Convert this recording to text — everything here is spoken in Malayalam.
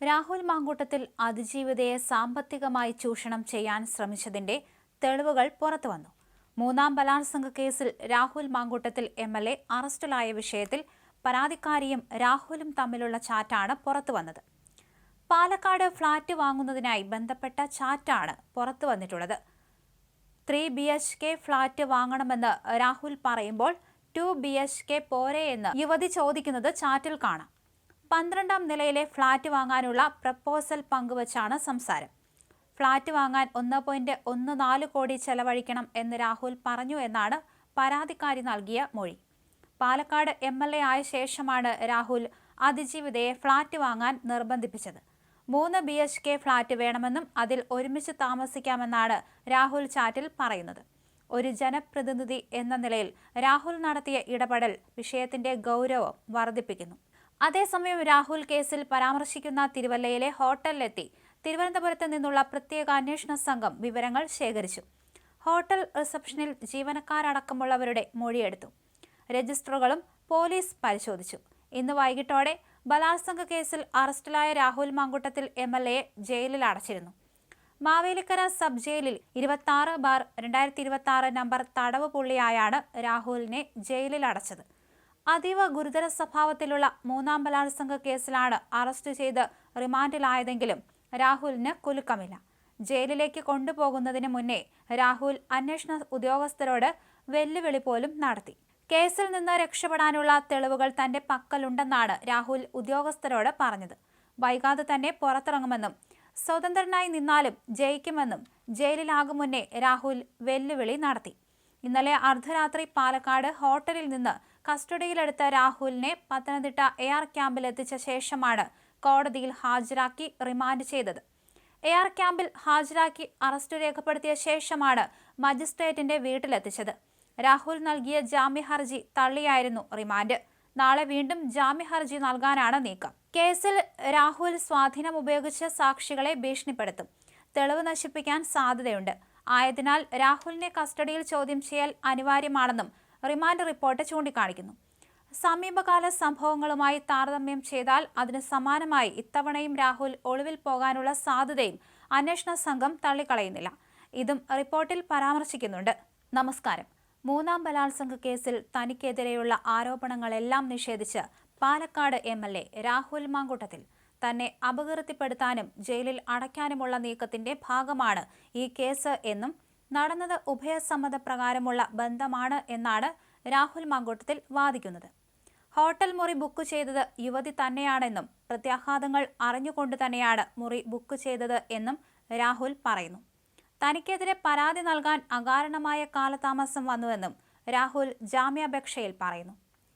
രാഹുൽ മാങ്കൂട്ടത്തിൽ അതിജീവിതയെ സാമ്പത്തികമായി ചൂഷണം ചെയ്യാൻ ശ്രമിച്ചതിന്റെ തെളിവുകൾ പുറത്തുവന്നു. മൂന്നാം ബലാത്സംഗ കേസിൽ രാഹുൽ മാങ്കൂട്ടത്തിൽ MLA അറസ്റ്റിലായ വിഷയത്തിൽ പരാതിക്കാരിയും രാഹുലും തമ്മിലുള്ള ചാറ്റാണ് പുറത്തുവന്നത്. പാലക്കാട് ഫ്ളാറ്റ് വാങ്ങുന്നതിനായി ബന്ധപ്പെട്ട ചാറ്റാണ് പുറത്തുവന്നിട്ടുള്ളത്. 3 BHK ഫ്ളാറ്റ് വാങ്ങണമെന്ന് രാഹുൽ പറയുമ്പോൾ 2 BHK പോരെ എന്ന് യുവതി ചോദിക്കുന്നത് ചാറ്റിൽ കാണാം. 12ാം നിലയിലെ ഫ്ളാറ്റ് വാങ്ങാനുള്ള പ്രപ്പോസൽ പങ്കുവച്ചാണ് സംസാരം. ഫ്ളാറ്റ് വാങ്ങാൻ 1.14 കോടി ചെലവഴിക്കണം എന്ന് രാഹുൽ പറഞ്ഞു എന്നാണ് പരാതിക്കാരി നൽകിയ മൊഴി. പാലക്കാട് MLA ആയ ശേഷമാണ് രാഹുൽ അതിജീവിതയെ ഫ്ളാറ്റ് വാങ്ങാൻ നിർബന്ധിപ്പിച്ചത്. 3 BHK ഫ്ളാറ്റ് വേണമെന്നും അതിൽ ഒരുമിച്ച് താമസിക്കാമെന്നാണ് രാഹുൽ ചാറ്റിൽ പറയുന്നത്. ഒരു ജനപ്രതിനിധി എന്ന നിലയിൽ രാഹുൽ നടത്തിയ ഇടപെടൽ വിഷയത്തിന്റെ ഗൗരവം വർദ്ധിപ്പിക്കുന്നു. അതേസമയം രാഹുൽ കേസിൽ പരാമർശിക്കുന്ന തിരുവല്ലയിലെ ഹോട്ടലിലെത്തി തിരുവനന്തപുരത്ത് നിന്നുള്ള പ്രത്യേക അന്വേഷണ സംഘം വിവരങ്ങൾ ശേഖരിച്ചു. ഹോട്ടൽ റിസപ്ഷനിൽ ജീവനക്കാരടക്കമുള്ളവരുടെ മൊഴിയെടുത്തു. രജിസ്റ്ററുകളും പോലീസ് പരിശോധിച്ചു. ഇന്ന് വൈകിട്ടോടെ ബലാത്സംഗ കേസിൽ അറസ്റ്റിലായ രാഹുൽ മാങ്കൂട്ടത്തിൽ MLA ജയിലിൽ അടച്ചിരുന്നു. മാവേലിക്കര സബ് ജയിലിൽ 26/2026 നമ്പർ തടവ് പുള്ളിയായാണ് രാഹുലിനെ ജയിലിൽ അടച്ചത്. അതീവ ഗുരുതര സ്വഭാവത്തിലുള്ള മൂന്നാം ബലാത്സംഗ കേസിലാണ് അറസ്റ്റ് ചെയ്ത് റിമാൻഡിലായതെങ്കിലും രാഹുലിന് കുലുക്കമില്ല. ജയിലിലേക്ക് കൊണ്ടുപോകുന്നതിന് മുന്നേ രാഹുൽ അന്വേഷണ ഉദ്യോഗസ്ഥരോട് വെല്ലുവിളി പോലും നടത്തി. കേസിൽ നിന്ന് രക്ഷപ്പെടാനുള്ള തെളിവുകൾ തന്റെ പക്കലുണ്ടെന്നാണ് രാഹുൽ ഉദ്യോഗസ്ഥരോട് പറഞ്ഞത്. വൈകാതെ തന്നെ പുറത്തിറങ്ങുമെന്നും സ്വതന്ത്രനായി നിന്നാലും ജയിക്കുമെന്നും ജയിലിലാകും മുന്നേ രാഹുൽ വെല്ലുവിളി നടത്തി. ഇന്നലെ അർദ്ധരാത്രി പാലക്കാട് ഹോട്ടലിൽ നിന്ന് കസ്റ്റഡിയിലെടുത്ത രാഹുലിനെ പത്തനംതിട്ട AR ക്യാമ്പിൽ എത്തിച്ച ശേഷമാണ് കോടതിയിൽ ഹാജരാക്കി റിമാൻഡ് ചെയ്തത്. AR ക്യാമ്പിൽ ഹാജരാക്കി അറസ്റ്റ് രേഖപ്പെടുത്തിയ ശേഷമാണ് മജിസ്ട്രേറ്റിന്റെ വീട്ടിലെത്തിച്ചത്. രാഹുൽ നൽകിയ ജാമ്യ ഹർജി തള്ളിയായിരുന്നു റിമാൻഡ്. നാളെ വീണ്ടും ജാമ്യ ഹർജി നൽകാനാണ് നീക്കം. കേസിൽ രാഹുൽ സ്വാധീനം ഉപയോഗിച്ച് സാക്ഷികളെ ഭീഷണിപ്പെടുത്തും. തെളിവ് നശിപ്പിക്കാൻ സാധ്യതയുണ്ട്. ആയതിനാൽ രാഹുലിനെ കസ്റ്റഡിയിൽ ചോദ്യം ചെയ്യൽ അനിവാര്യമാണെന്നും റിമാൻഡ് റിപ്പോർട്ട് ചൂണ്ടിക്കാണിക്കുന്നു. സമീപകാല സംഭവങ്ങളുമായി താരതമ്യം ചെയ്താൽ അതിന് സമാനമായി ഇത്തവണയും രാഹുൽ ഒളിവിൽ പോകാനുള്ള സാധ്യതയും അന്വേഷണ സംഘം തള്ളിക്കളയുന്നില്ല. ഇതും റിപ്പോർട്ടിൽ പരാമർശിക്കുന്നുണ്ട്. നമസ്കാരം. മൂന്നാം ബലാത്സംഗ കേസിൽ തനിക്കെതിരെയുള്ള ആരോപണങ്ങളെല്ലാം നിഷേധിച്ച് പാലക്കാട് MLA രാഹുൽ മാങ്കൂട്ടത്തിൽ തന്നെ അപകീർത്തിപ്പെടുത്താനും ജയിലിൽ അടയ്ക്കാനുമുള്ള നീക്കത്തിന്റെ ഭാഗമാണ് ഈ കേസ് എന്നും നടന്നത് ഉഭയസമ്മതപ്രകാരമുള്ള ബന്ധമാണ് എന്നാണ് രാഹുൽ മാങ്കൂട്ടത്തിൽ വാദിക്കുന്നത്. ഹോട്ടൽ മുറി ബുക്ക് ചെയ്തത് യുവതി തന്നെയാണെന്നും പ്രത്യാഘാതങ്ങൾ അറിഞ്ഞുകൊണ്ട് തന്നെയാണ് മുറി ബുക്ക് ചെയ്തത് എന്നും രാഹുൽ പറയുന്നു. തനിക്കെതിരെ പരാതി നൽകാൻ അകാരണമായ കാലതാമസം വന്നുവെന്നും രാഹുൽ ജാമ്യാപേക്ഷയിൽ പറയുന്നു.